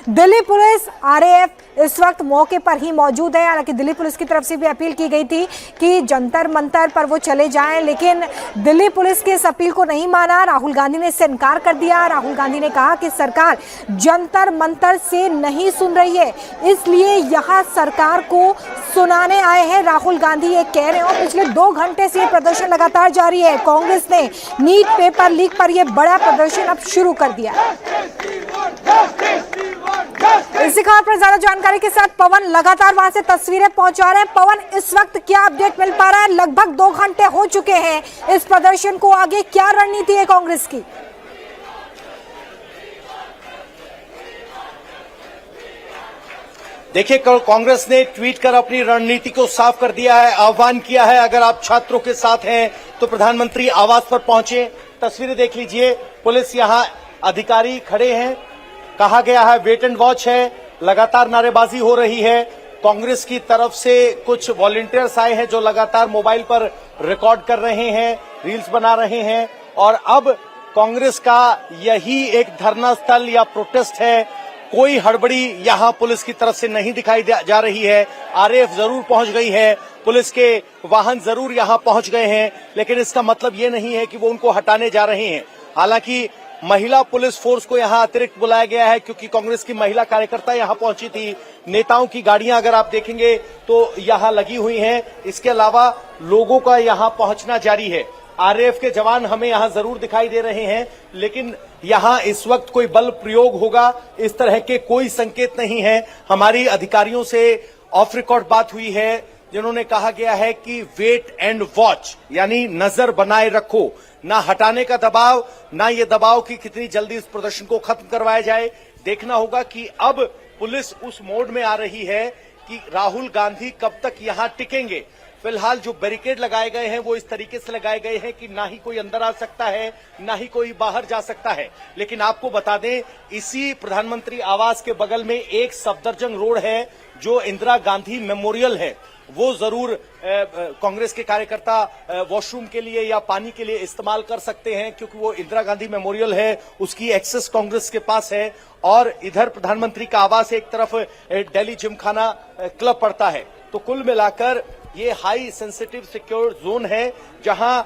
Delhi police RAF इस वक्त मौके पर ही मौजूद है। हालांकि दिल्ली पुलिस की तरफ से भी अपील की गई थी कि जंतर मंतर पर वो चले जाएं, लेकिन दिल्ली पुलिस की इस अपील को नहीं माना। राहुल गांधी ने इससे इनकार कर दिया। राहुल गांधी ने कहा कि सरकार जंतर मंतर से नहीं सुन रही है, इसलिए यहां सरकार को सुनाने आए हैं। राहुल गांधी ये कह रहे हैं और पिछले 2 घंटे से ये प्रदर्शन लगातार जारी है। कांग्रेस ने नीट पेपर लीक पर यह बड़ा प्रदर्शन अब शुरू कर दिया। इसी खबर पर ज्यादा जानकारी के साथ पवन लगातार वहां से तस्वीरें पहुंचा रहे हैं। पवन, इस वक्त क्या अपडेट मिल पा रहा है? लगभग 2 घंटे हो चुके हैं इस प्रदर्शन को, आगे क्या रणनीति है कांग्रेस की? देखिए, कांग्रेस ने ट्वीट कर अपनी रणनीति को साफ कर दिया है, आह्वान किया है, अगर आप छात्रों के साथ हैं तो प्रधानमंत्री आवास पर पहुंचे। तस्वीरें देख लीजिए, पुलिस यहां अधिकारी खड़े हैं, कहा गया है वेट एंड वॉच है, लगातार नारेबाजी हो रही है। कांग्रेस की तरफ से कुछ वॉलंटियर्स आए हैं जो लगातार मोबाइल पर रिकॉर्ड कर रहे हैं, रील्स बना रहे हैं, और अब कांग्रेस का यही एक धरना स्थल या प्रोटेस्ट है। कोई हड़बड़ी यहां पुलिस की तरफ से नहीं दिखाई जा रही है। आरएएफ जरूर पहुंच गई है, पुलिस के वाहन जरूर यहां पहुंच गए हैं, लेकिन इसका मतलब ये नहीं है कि वो उनको हटाने जा रहे हैं। हालांकि महिला पुलिस फोर्स को यहां अतिरिक्त बुलाया गया है क्योंकि कांग्रेस की महिला कार्यकर्ता यहां पहुंची थी। नेताओं की गाड़ियां अगर आप देखेंगे तो यहां लगी हुई हैं। इसके अलावा लोगों का यहां पहुंचना जारी है। आरएएफ के जवान हमें यहां जरूर दिखाई दे रहे हैं, लेकिन यहां इस वक्त कोई बल प्रयोग होगा इस तरह के कोई संकेत नहीं है। हमारी अधिकारियों से ऑफ रिकॉर्ड बात हुई है, जिन्होंने कहा गया है कि वेट एंड वॉच, यानी नजर बनाए रखो, ना हटाने का दबाव, ना ये दबाव कि कितनी जल्दी इस प्रदर्शन को खत्म करवाया जाए। देखना होगा कि अब पुलिस उस मोड में आ रही है कि राहुल गांधी कब तक यहां टिकेंगे। फिलहाल जो बैरिकेड लगाए गए हैं वो इस तरीके से लगाए गए हैं कि ना ही कोई अंदर आ सकता है, ना ही कोई बाहर जा सकता है। लेकिन आपको बता दें, इसी प्रधानमंत्री आवास के बगल में एक सफदरजंग रोड है जो इंदिरा गांधी मेमोरियल है। वो जरूर कांग्रेस के कार्यकर्ता वॉशरूम के लिए या पानी के लिए इस्तेमाल कर सकते हैं, क्योंकि वो इंदिरा गांधी मेमोरियल है, उसकी एक्सेस कांग्रेस के पास है। और इधर प्रधानमंत्री का आवास एक तरफ दिल्ली जिमखाना क्लब पड़ता है। तो कुल मिलाकर ये हाई सेंसिटिव सिक्योर जोन है, जहां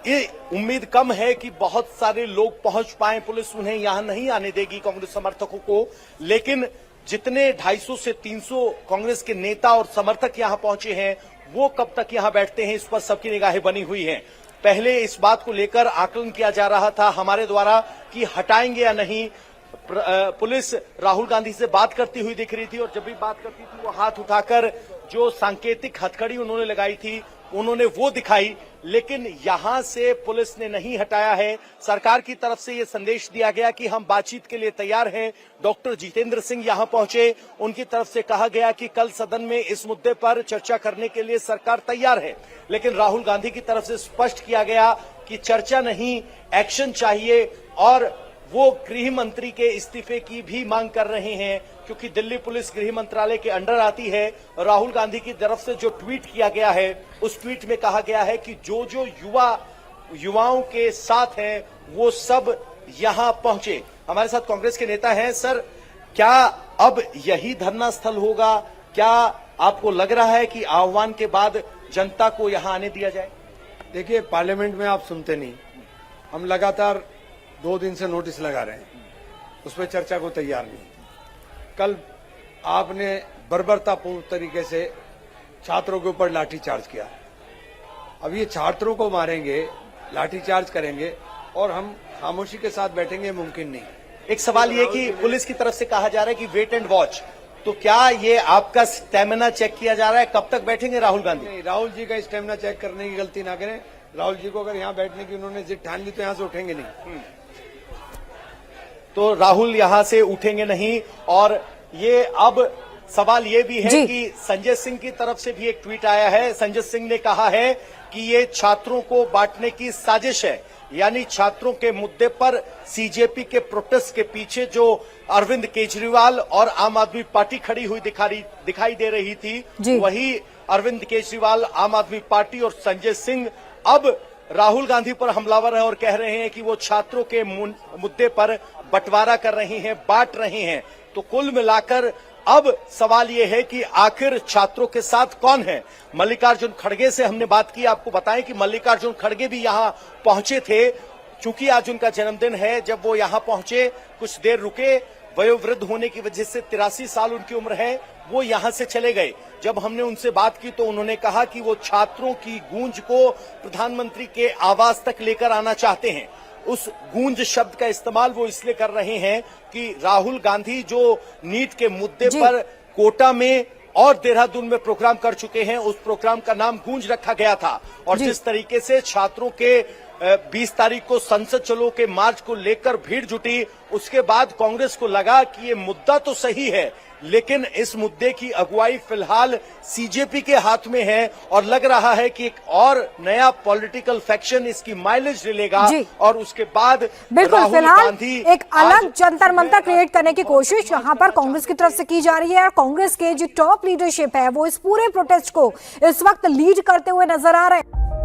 ये उम्मीद कम है कि बहुत सारे लोग पहुंच पाए। पुलिस उन्हें यहां नहीं आने देगी, कांग्रेस समर्थकों को। लेकिन जितने 250 से 300 कांग्रेस के नेता और समर्थक यहां पहुंचे हैं, वो कब तक यहां बैठते हैं, इस पर सबकी निगाहें बनी हुई हैं। पहले इस बात को लेकर आकलन किया जा रहा था हमारे द्वारा कि हटाएंगे या नहीं। पुलिस राहुल गांधी से बात करती हुई दिख रही थी, और जब भी बात करती थी वो हाथ उठाकर जो सांकेतिक हथकड़ी उन्होंने लगाई थी उन्होंने वो दिखाई, लेकिन यहां से पुलिस ने नहीं हटाया है। सरकार की तरफ से ये संदेश दिया गया कि हम बातचीत के लिए तैयार हैं। डॉक्टर जितेंद्र सिंह यहां पहुंचे, उनकी तरफ से कहा गया कि कल सदन में इस मुद्दे पर चर्चा करने के लिए सरकार तैयार है। लेकिन राहुल गांधी की तरफ से स्पष्ट किया गया कि चर्चा नहीं, एक्शन चाहिए, और वो गृह मंत्री के इस्तीफे की भी मांग कर रहे हैं, क्योंकि दिल्ली पुलिस गृह मंत्रालय के अंडर आती है। राहुल गांधी की तरफ से जो ट्वीट किया गया है, उस ट्वीट में कहा गया है कि जो जो युवाओं के साथ हैं वो सब यहां पहुंचे। हमारे साथ कांग्रेस के नेता हैं। सर, क्या अब यही धरना स्थल होगा? क्या आपको लग रहा है कि आह्वान के बाद जनता को यहां आने दिया जाए? देखिए, पार्लियामेंट में आप सुनते नहीं, हम लगातार 2 दिन से नोटिस लगा रहे हैं, उस पर चर्चा को तैयार नहीं। कल आपने बर्बरतापूर्ण तरीके से छात्रों के ऊपर लाठीचार्ज किया। अब ये छात्रों को मारेंगे, लाठीचार्ज करेंगे और हम खामोशी के साथ बैठेंगे, मुमकिन नहीं। एक सवाल ये कि पुलिस की तरफ से कहा जा रहा है कि वेट एंड वॉच, तो क्या ये आपका स्टेमिना चेक किया जा रहा है? कब तक बैठेंगे राहुल गांधी? नहीं, राहुल जी का स्टेमिना चेक करने की गलती ना करें। राहुल जी को अगर यहाँ बैठने की उन्होंने जिद ठान ली तो यहाँ से उठेंगे नहीं। तो राहुल यहां से उठेंगे नहीं। और ये अब सवाल ये भी है कि संजय सिंह की तरफ से भी एक ट्वीट आया है। संजय सिंह ने कहा है कि ये छात्रों को बांटने की साजिश है, यानी छात्रों के मुद्दे पर सीजेपी के प्रोटेस्ट के पीछे जो अरविंद केजरीवाल और आम आदमी पार्टी खड़ी हुई दिखाई दे रही थी, वही अरविंद केजरीवाल, आम आदमी पार्टी और संजय सिंह अब राहुल गांधी पर हमलावर है और कह रहे हैं कि वो छात्रों के मुद्दे पर बंटवारा कर रहे हैं, बांट रहे हैं। तो कुल मिलाकर अब सवाल यह है कि आखिर छात्रों के साथ कौन है। मल्लिकार्जुन खड़गे से हमने बात की। आपको बताएं कि मल्लिकार्जुन खड़गे भी यहां पहुंचे थे। चूंकि आज उनका जन्मदिन है, जब वो यहां पहुंचे कुछ देर रुके, वयोवृद्ध होने की वजह से 83 साल उनकी उम्र है, वो यहां से चले गए। जब हमने उनसे बात की तो उन्होंने कहा कि वो छात्रों की गूंज को प्रधानमंत्री के आवास तक लेकर आना चाहते हैं। उस गूंज शब्द का इस्तेमाल वो इसलिए कर रहे हैं कि राहुल गांधी जो नीट के मुद्दे पर कोटा में और देहरादून में प्रोग्राम कर चुके हैं, उस प्रोग्राम का नाम गूंज रखा गया था। और जिस तरीके से छात्रों के 20 तारीख को संसद चलो के मार्च को लेकर भीड़ जुटी, उसके बाद कांग्रेस को लगा कि ये मुद्दा तो सही है, लेकिन इस मुद्दे की अगुवाई फिलहाल सीजेपी के हाथ में है और लग रहा है कि एक और नया पॉलिटिकल फैक्शन इसकी माइलेज ले लेगा और उसके बाद बिल्कुल फिलहाल एक अलग जंतर मंतर क्रिएट करने की कोशिश यहाँ पर कांग्रेस की तरफ से की जा रही है। और कांग्रेस के जो टॉप लीडरशिप है वो इस पूरे प्रोटेस्ट को इस वक्त लीड करते हुए नजर आ रहे हैं।